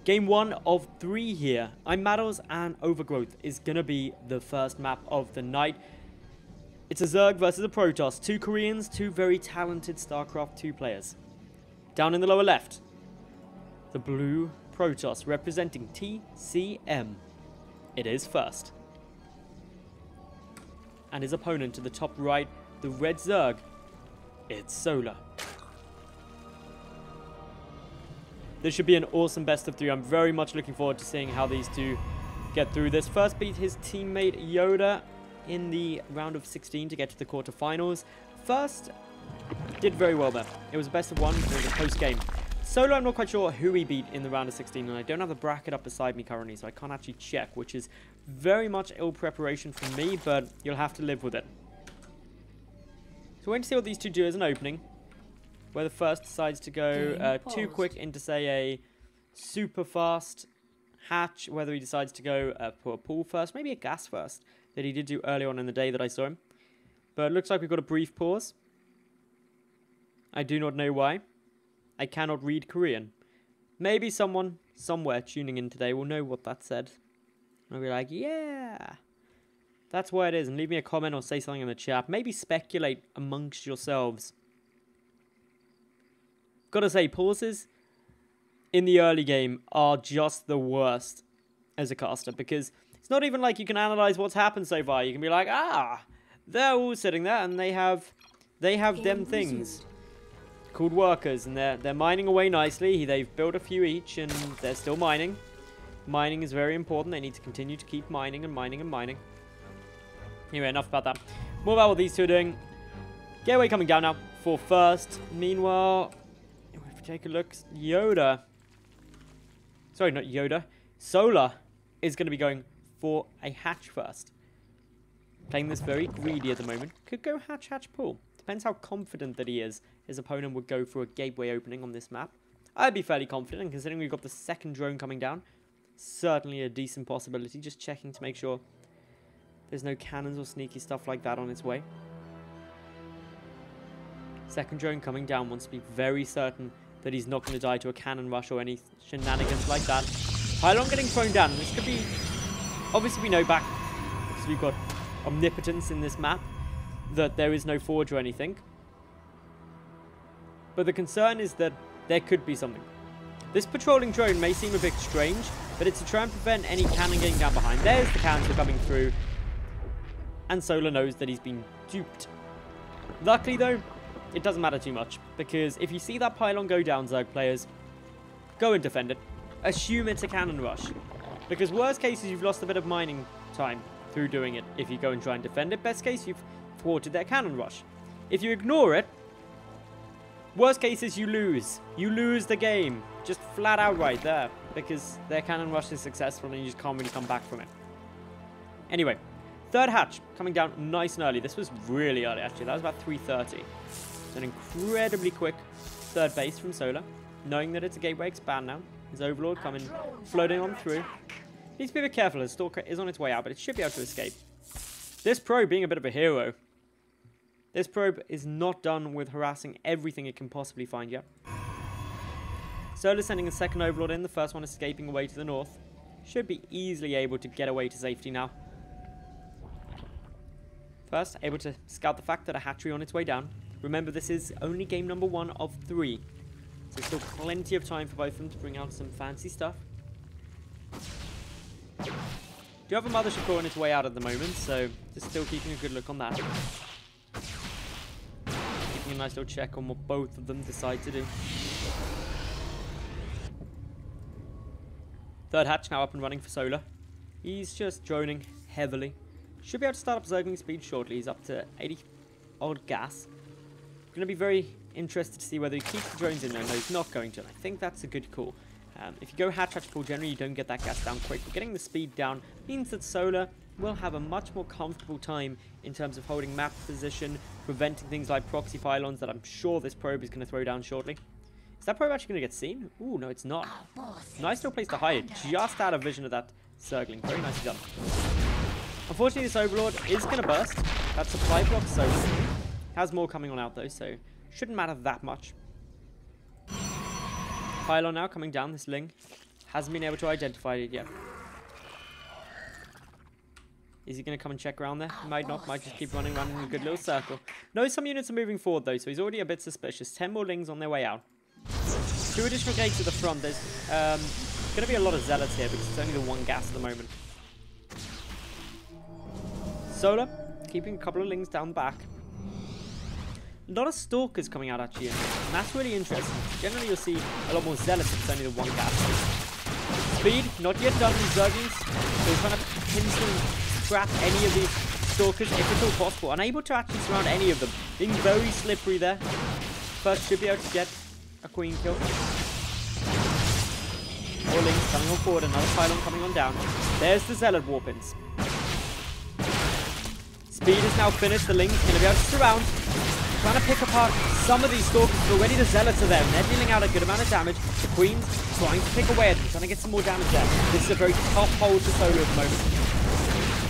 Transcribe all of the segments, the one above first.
Game 1 of 3 here. I'm Madals, and Overgrowth is going to be the first map of the night. It's a Zerg versus a Protoss. 2 Koreans, 2 very talented StarCraft 2 players. Down in the lower left, the blue Protoss representing TCM. It is First. And his opponent to the top right, the red Zerg, it's Solar. This should be an awesome best of 3. I'm very much looking forward to seeing how these two get through this. First beat his teammate Yoda in the round of 16 to get to the quarterfinals. First did very well there. It was a best of 1. It was a close game. Solo, I'm not quite sure who he beat in the round of 16, and I don't have the bracket up beside me currently, so I can't actually check, which is very much ill preparation from me, but you'll have to live with it. So we're going to see what these two do as an opening. Whether First decides to go too quick into, say, a super fast hatch. Whether he decides to go for a pool first. Maybe a gas first. That he did do early on in the day that I saw him. But it looks like we've got a brief pause. I do not know why. I cannot read Korean. Maybe someone somewhere tuning in today will know what that said. I'll be like, yeah. That's why it is. And leave me a comment or say something in the chat. Maybe speculate amongst yourselves. Gotta say, pauses in the early game are just the worst as a caster, because it's not even like you can analyze what's happened so far. You can be like, they're all sitting there and they have them things called workers, and they're mining away nicely. They've built a few each and they're still mining. Mining is very important. They need to continue to keep mining and mining and mining. Anyway, enough about that. More about what these two are doing. Gateway coming down now for First. Meanwhile, take a look. Yoda. Sorry, not Yoda. Solar is going to be going for a hatch first. Playing this very greedy at the moment. Could go hatch, pool. Depends how confident that he is. His opponent would go for a gateway opening on this map. I'd be fairly confident, considering we've got the second drone coming down. Certainly a decent possibility. Just checking to make sure there's no cannons or sneaky stuff like that on its way. Second drone coming down wants to be very certain that he's not going to die to a cannon rush or any shenanigans like that. Pylon getting thrown down. This could be... Obviously, we know back, because we've got omnipotence in this map, that there is no forge or anything. But the concern is that there could be something. This patrolling drone may seem a bit strange, but it's to try and prevent any cannon getting down behind. There's the cannons coming through. And Solar knows that he's been duped. Luckily, though, it doesn't matter too much, because if you see that pylon go down, Zerg players, go and defend it. Assume it's a cannon rush, because worst case is you've lost a bit of mining time through doing it if you go and try and defend it. Best case, you've thwarted their cannon rush. If you ignore it, worst case is you lose. You lose the game, just flat out right there, because their cannon rush is successful and you just can't really come back from it. Anyway, third hatch coming down nice and early. This was really early, actually. That was about 3:30. An incredibly quick third base from Solar, knowing that it's a gateway expand now. His Overlord coming, floating on through. Needs to be a bit careful. His Stalker is on its way out, but it should be able to escape. This probe being a bit of a hero. This probe is not done with harassing everything it can possibly find yet. Solar sending a second Overlord in, the first one escaping away to the north. Should be easily able to get away to safety now. First, able to scout the fact that a hatchery on its way down. Remember, this is only game number 1 of 3. So still plenty of time for both of them to bring out some fancy stuff. Do have a mothership core on its way out at the moment, so just still keeping a good look on that. Keeping a nice little check on what both of them decide to do. Third hatch now up and running for Solar. He's just droning heavily. Should be able to start up Zergling speed shortly. He's up to 80 odd gas. Going to be very interested to see whether he keeps the drones in there. No, he's not going to. And I think that's a good call. If you go hatch pool, generally you don't get that gas down quick. But getting the speed down means that Solar will have a much more comfortable time in terms of holding map position, preventing things like proxy pylons that I'm sure this probe is going to throw down shortly. Is that probe actually going to get seen? Ooh, no, it's not. Nice little place to hide. Just out of vision of that Zergling. Very nicely done. Unfortunately, this Overlord is going to burst. That supply block Solar has more coming on out though, so shouldn't matter that much. Pylon now coming down this Ling. Hasn't been able to identify it yet. Is he going to come and check around there? Might not. Might just keep running around in a good little circle. No, some units are moving forward, though, so he's already a bit suspicious. 10 more Lings on their way out. 2 additional gates at the front. There's going to be a lot of Zealots here because it's only the 1 gas at the moment. Solar, keeping a couple of Lings down the back. A lot of Stalkers coming out, actually, and that's really interesting. Generally, you'll see a lot more Zealots if it's only the 1 gas. Speed, not yet done with Zerglings. So he's trying to pencil and trap any of these Stalkers if it's all possible. Unable to actually surround any of them. Being very slippery there. First should be able to get a Queen kill. More Lings coming on forward, another pylon coming on down. There's the Zealot warp-ins. Speed is now finished. The Lings going to be able to surround. Trying to pick apart some of these Stalkers, but already the Zealots are there, and they're dealing out a good amount of damage. The Queen's trying to pick away at them, trying to get some more damage there. This is a very tough hold for Solo at the moment.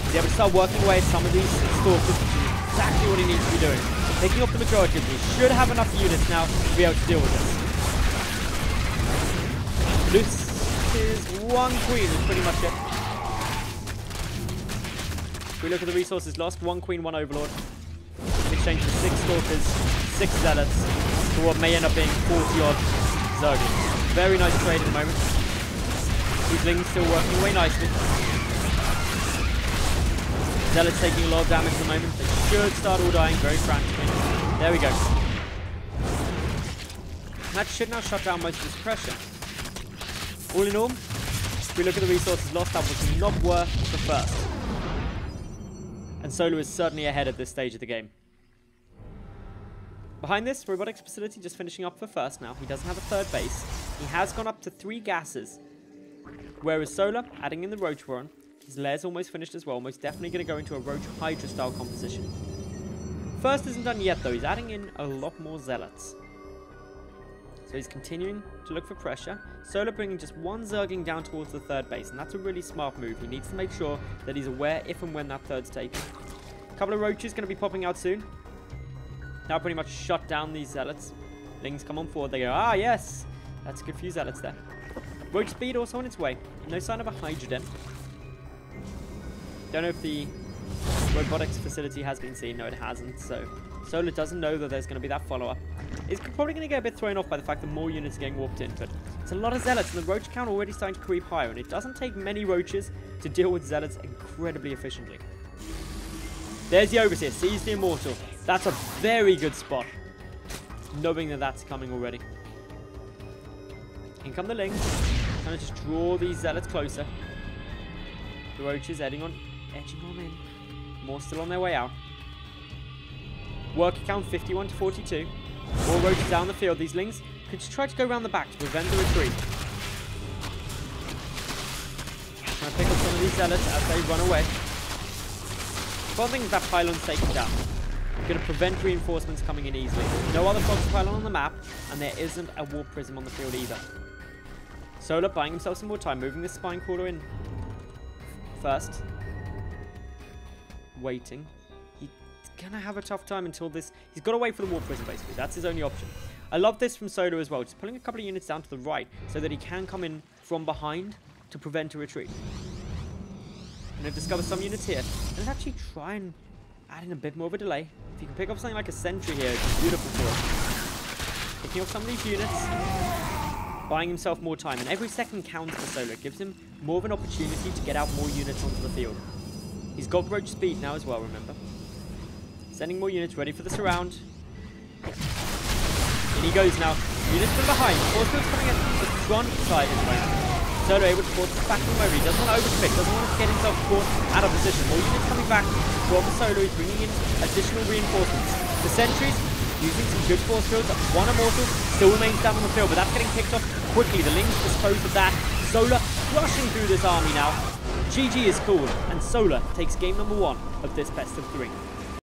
He's able to start working away at some of these Stalkers, which is exactly what he needs to be doing. Picking up the majority of them. He should have enough units now to be able to deal with this. Loses 1 Queen is pretty much it. If we look at the resources lost, 1 Queen, 1 Overlord. In exchange for 6 Stalkers, 6 Zealots, for what may end up being 40-odd Zerglings. Very nice trade at the moment. These Lings still working away nicely. Zealots taking a lot of damage at the moment. They should start all dying very frantically. There we go. That should now shut down most of this pressure. All in all, if we look at the resources lost, that was not worth the first. And Solo is certainly ahead at this stage of the game. Behind this, Robotics Facility just finishing up for first now. He doesn't have a 3rd base. He has gone up to 3 gases. Whereas Solar, adding in the Roach Warren, his lair's almost finished as well. Most definitely going to go into a Roach Hydra style composition. First isn't done yet though. He's adding in a lot more Zealots. So he's continuing to look for pressure. Solar bringing just 1 Zergling down towards the 3rd base, and that's a really smart move. He needs to make sure that he's aware if and when that 3rd's taken. A couple of Roaches going to be popping out soon. Now pretty much shut down these Zealots. Lings come on forward. They go, ah, yes. That's a good few Zealots there. Roach speed also on its way. No sign of a Hydra den. Don't know if the Robotics Facility has been seen. No, it hasn't. So Solar doesn't know that there's going to be that follow-up. He's probably going to get a bit thrown off by the fact that more units are getting warped in. But it's a lot of Zealots, and the Roach count already starting to creep higher. And it doesn't take many Roaches to deal with Zealots incredibly efficiently. There's the Overseer. Sees the Immortal. That's a very good spot. Knowing that that's coming already. In come the Lings. Trying to just draw these Zealots closer. The Roaches edging on in. More still on their way out. Worker count 51 to 42. More Roaches down the field. These Lings could just try to go around the back to prevent the retreat. Trying to pick up some of these Zealots as they run away. One thing is that pylon's taken down. Going to prevent reinforcements coming in easily. No other Fox pylon on the map, and there isn't a Warp Prism on the field either. Solar buying himself some more time, moving the Spine Crawler in first. Waiting. He's going to have a tough time until this... He's got to wait for the Warp Prism, basically. That's his only option. I love this from Solar as well. Just pulling a couple of units down to the right so that he can come in from behind to prevent a retreat. I'm going to discover some units here. And actually try and add in a bit more of a delay. If you can pick up something like a sentry here, it's beautiful for him. Picking up some of these units. Buying himself more time. And every second counts for Solar. It gives him more of an opportunity to get out more units onto the field. He's got Roach speed now as well, remember. Sending more units ready for the surround. In he goes now. Units from behind. Force field's coming at the front side at the moment. Solar able to force this back from over. He doesn't want to overcommit. Doesn't want to get himself caught out of position. More units coming back from Solar. He's bringing in additional reinforcements. The sentries using some good force fields. One Immortal still remains down on the field, but that's getting picked off quickly. The Lings dispose of that. Solar rushing through this army now. GG is cool, and Solar takes game number 1 of this best of 3.